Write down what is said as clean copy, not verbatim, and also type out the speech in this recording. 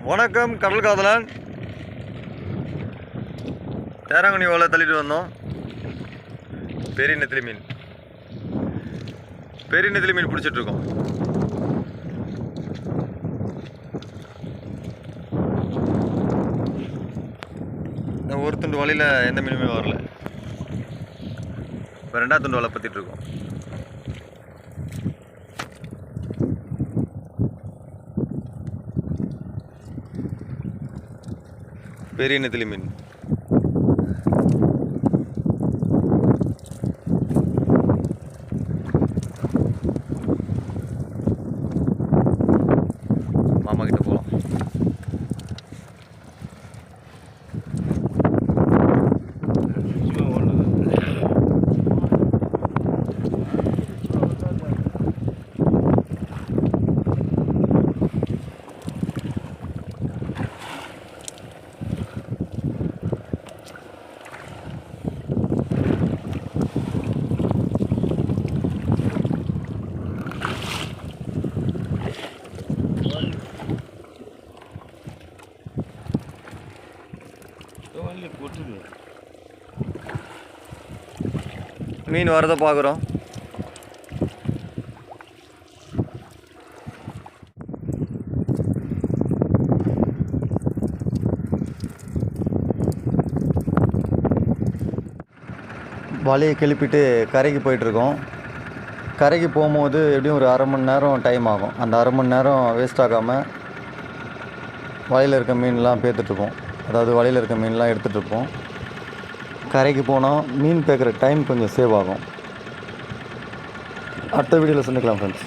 வணக்கம் கடல் காதலன். தேராங்கனி ஓலை தள்ளிட்டு வந்தோம். பெரிய நெத்திலி மீன் பிடிச்சிட்ருக்கோம். ஒரு துண்டு வலையில் எந்த மீனுமே வரல. இப்போ 2வது துண்டு வலை பற்றிட்டுருக்கோம். பெரிய நெத்திலி மீன். மாமா கிட்ட போகலாம். மீன் வரதை பார்க்குறோம். வலையை கிளப்பிட்டு கரைக்கு போயிட்டுருக்கோம். கரைக்கு போகும்போது எப்படியும் ஒரு அரை மணி நேரம் டைம் ஆகும். அந்த அரை மணி நேரம் வேஸ்ட் ஆகாமல் வலையில் இருக்க மீன்லாம் பேத்துட்ருப்போம். அதாவது வலையில் இருக்க மீன்லாம் எடுத்துகிட்ருப்போம். கரைக்கு போனால் மீன் பேக்கிற டைம் கொஞ்சம் சேவ் ஆகும். அடுத்த வீடியோவில் சந்திக்கலாம் ஃப்ரெண்ட்ஸ்.